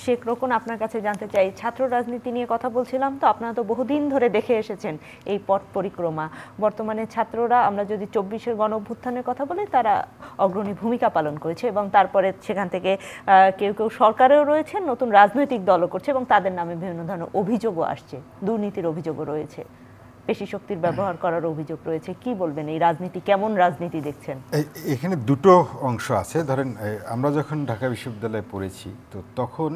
শেখ রোকন, আপনার কাছে জানতে চাই, ছাত্র রাজনীতি নিয়ে কথা বলছিলাম, তো আপনারা তো বহুদিন ধরে দেখে এসেছেন এই পথ পরিক্রমা। বর্তমানে ছাত্ররা, আমরা যদি 24-এর গণ অভ্যুত্থানের কথা বলি, তারা অগ্রণী ভূমিকা পালন করেছে এবং তারপরে সেখান থেকে কেউ কেউ সরকারেও রয়েছেন, নতুন রাজনৈতিক দলও করছে এবং তাদের নামে বিভিন্ন ধরনের অভিযোগও আসছে, দুর্নীতির অভিযোগও রয়েছে, পেশি শক্তির ব্যবহার করার অভিযোগ রয়েছে। কি বলবেন, এই রাজনীতি কেমন রাজনীতি দেখছেন? এখানে দুটো অংশ আছে। ধরেন আমরা যখন ঢাকা বিশ্ববিদ্যালয়ে পড়েছি, তো তখন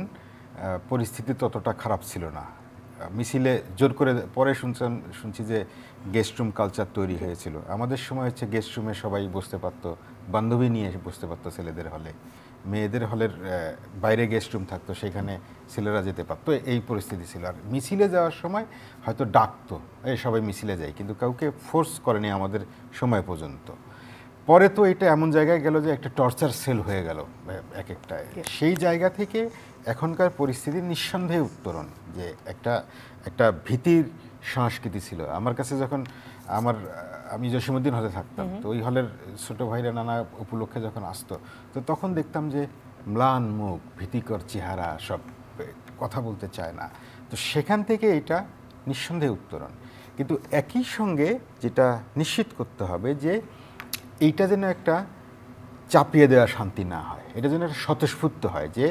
পরিস্থিতি ততটা খারাপ ছিল না। মিছিলে জোর করে পরে শুনছি যে গেস্ট রুম কালচার তৈরি হয়েছিল। আমাদের সময় হচ্ছে গেস্ট রুমে সবাই বসতে পারতো, বান্ধবী নিয়ে বসতে পারতো ছেলেদের হলে, মেয়েদের হলের বাইরে গেস্ট রুম থাকতো, সেখানে ছেলেরা যেতে পারতো, এই পরিস্থিতি ছিল। আর মিছিলে যাওয়ার সময় হয়তো ডাকতো, এই সবাই মিছিলে যায়, কিন্তু কাউকে ফোর্স করেনি আমাদের সময় পর্যন্ত। পরে তো এটা এমন জায়গায় গেল যে একটা টর্চার সেল হয়ে গেল এক একটা। সেই জায়গা থেকে এখনকার পরিস্থিতি নিঃসন্দেহে উত্তরণ, যে একটা ভীতির সংস্কৃতি ছিল। আমার কাছে যখন আমি জসীমউদ্দিন হলে থাকতাম, তো ওই হলের ছোট ভাইরা নানা উপলক্ষে যখন আসতো, তো তখন দেখতাম যে ম্লান মুখ, ভীতিকর চেহারা, সব কথা বলতে চায় না। তো সেখান থেকে এটা নিঃসন্দেহে উত্তরণ। কিন্তু একই সঙ্গে যেটা নিশ্চিত করতে হবে যে এইটা যেন একটা চাপিয়ে দেওয়া শান্তি না হয়, এটা যেন একটা স্বতঃস্ফূর্ত হয়, যে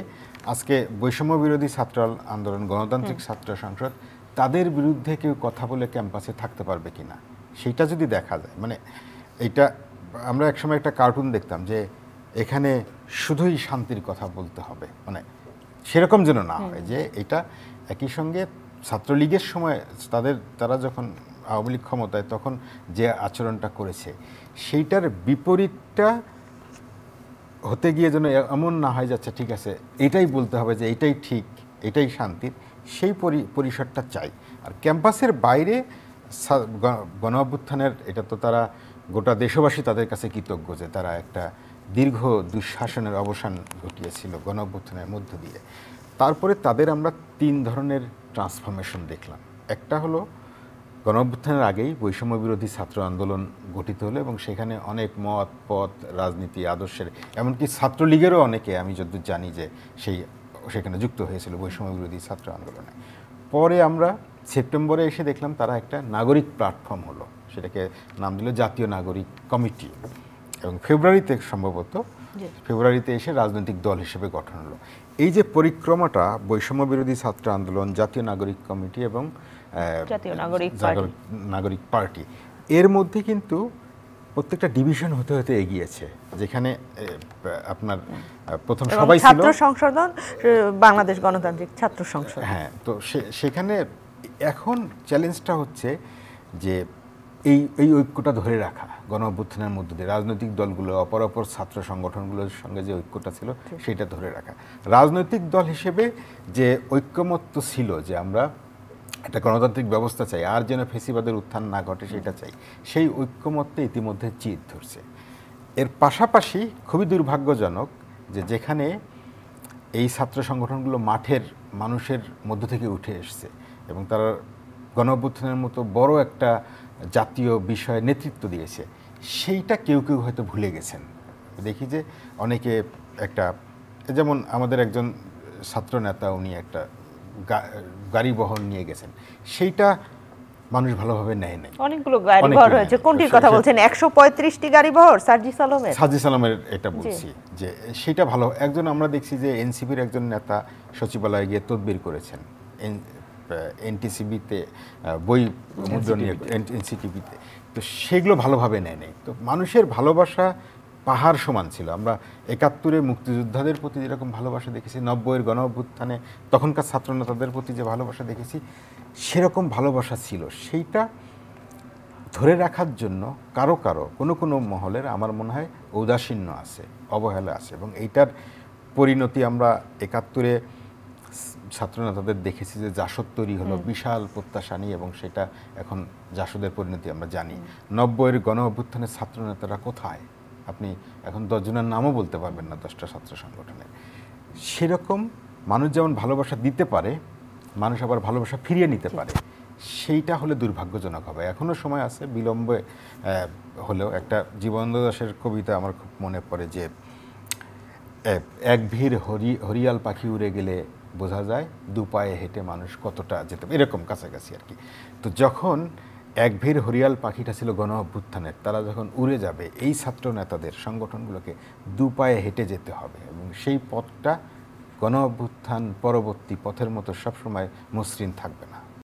আজকে বৈষম্য বিরোধী ছাত্র আন্দোলন, গণতান্ত্রিক ছাত্র সংসদ, তাদের বিরুদ্ধে কেউ কথা বলে ক্যাম্পাসে থাকতে পারবে কিনা, সেইটা যদি দেখা যায়। মানে এইটা আমরা একসময় একটা কার্টুন দেখতাম যে এখানে শুধুই শান্তির কথা বলতে হবে, মানে সেরকম যেন না হয়। যে এটা একই সঙ্গে ছাত্রলীগের সময় তারা যখন আওয়ামী লীগ ক্ষমতায়, তখন যে আচরণটা করেছে সেইটার বিপরীতটা হতে গিয়ে যেন এমন না হয় যাচ্ছে, ঠিক আছে এটাই বলতে হবে যে এটাই ঠিক, এটাই শান্তির, সেই পরিসরটা চাই। আর ক্যাম্পাসের বাইরে গণ অভ্যুত্থানের, এটা তো তারা গোটা দেশবাসী তাদের কাছে কৃতজ্ঞ যে তারা একটা দীর্ঘ দুঃশাসনের অবসান ঘটিয়েছিল গণ অভ্যুত্থানের মধ্য দিয়ে। তারপরে তাদের আমরা 3 ধরনের ট্রান্সফরমেশন দেখলাম। একটা হলো গণ অভ্যুত্থানের আগেই বৈষম্য বিরোধী ছাত্র আন্দোলন গঠিত হলো এবং সেখানে অনেক মত পথ, রাজনীতি, আদর্শের, এমনকি ছাত্রলীগেরও অনেকে, আমি যতদূর জানি, যে সেখানে যুক্ত হয়েছিল বৈষম্য বিরোধী ছাত্র আন্দোলনে। পরে আমরা সেপ্টেম্বরে এসে দেখলাম তারা একটা নাগরিক প্ল্যাটফর্ম হলো, সেটাকে নাম দিল জাতীয় নাগরিক কমিটি, এবং ফেব্রুয়ারিতে এসে রাজনৈতিক দল হিসেবে গঠন হলো। এই যে পরিক্রমাটা, বৈষম্য বিরোধী ছাত্র আন্দোলন, জাতীয় নাগরিক কমিটি এবং জাতীয় নাগরিক পার্টি, এর মধ্যে কিন্তু প্রত্যেকটা ডিভিশন হতে হতে এগিয়েছে। যেখানে আপনার প্রথম সবাই ছিল ছাত্র সংসদ, বাংলাদেশ গণতান্ত্রিক ছাত্র সংসদ। হ্যাঁ, তো সেখানে এখন চ্যালেঞ্জটা হচ্ছে যে এই ঐক্যটা ধরে রাখা, গণ অভ্যুত্থানের মধ্য দিয়ে রাজনৈতিক দলগুলো, অপর ছাত্র সংগঠনগুলোর সঙ্গে যে ঐক্যটা ছিল সেটা ধরে রাখা। রাজনৈতিক দল হিসেবে যে ঐক্যমত্য ছিল যে আমরা একটা গণতান্ত্রিক ব্যবস্থা চাই, আর যেন ফেসিবাদের উত্থান না ঘটে সেটা চাই, সেই ঐক্যমত্যে ইতিমধ্যে চিত ধরছে। এর পাশাপাশি খুবই দুর্ভাগ্যজনক যে যেখানে এই ছাত্র সংগঠনগুলো মাঠের মানুষের মধ্য থেকে উঠে এসছে এবং তারা গণ অভ্যুত্থানের মতো বড় একটা জাতীয় বিষয়ে নেতৃত্ব দিয়েছে, সেইটা কেউ কেউ হয়তো ভুলে গেছেন। দেখি যে অনেকে একটা, যেমন আমাদের একজন ছাত্র নেতা, উনি একটা গাড়ি বহন নিয়ে গেছেন, সেইটা মানুষ ভালোভাবে নেয় নাই। অনেকগুলো গাড়ি বহর হয়েছে, কোনটির কথা বলছেন? 135টি গাড়ি বহর সার্জিস আলমের এটা বলছি, যে সেটা ভালো। একজন আমরা দেখছি যে এনসিপির একজন নেতা সচিবালয়ে গিয়ে তদবির করেছেন, এনটিসিবিতে বই মুদ্রণ নিয়ে, এনসিটিভিতে, তো সেগুলো ভালোভাবে নেয় নাই। তো মানুষের ভালোবাসা পাহাড় সমান ছিল। আমরা 71-এ মুক্তিযোদ্ধাদের প্রতি যেরকম ভালোবাসা দেখেছি, 90-এর গণ অভ্যুত্থানে তখনকার ছাত্রনেতাদের প্রতি যে ভালোবাসা দেখেছি, সেরকম ভালোবাসা ছিল। সেইটা ধরে রাখার জন্য কারো কোনো মহলের আমার মনে হয় ঔদাসীন্য আছে, অবহেলা আছে, এবং এইটার পরিণতি আমরা 71-এ ছাত্রনেতাদের দেখেছি যে জাসদ তৈরি হলো বিশাল প্রত্যাশা নিয়ে, এবং সেটা এখন জাসদের পরিণতি আমরা জানি। 90-এর গণ অভ্যুত্থানের ছাত্রনেতারা কোথায়? আপনি এখন 10 জনের নামও বলতে পারবেন না 10টা ছাত্র সংগঠনের। সেরকম মানুষ যেমন ভালোবাসা দিতে পারে, মানুষ আবার ভালোবাসা ফিরিয়ে নিতে পারে, সেইটা হলে দুর্ভাগ্যজনক হবে। এখনও সময় আছে, বিলম্বে হলেও। একটা জীবনানন্দ দাশের কবিতা আমার খুব মনে পড়ে যে এক ভিড় হরিয়াল পাখি উড়ে গেলে বোঝা যায় দু পায়ে হেঁটে মানুষ কতটা যেতে পারে, এরকম কাছাকাছি আর কি। তো যখন এক ভিড় হরিয়াল পাখিটা ছিল গণ অভ্যুত্থানের, তারা যখন উড়ে যাবে, এই ছাত্র নেতাদের সংগঠনগুলোকে দু পায়ে হেঁটে যেতে হবে এবং সেই পথটা গণ অভ্যুত্থান পরবর্তী পথের মতো সবসময় মসৃণ থাকবে না।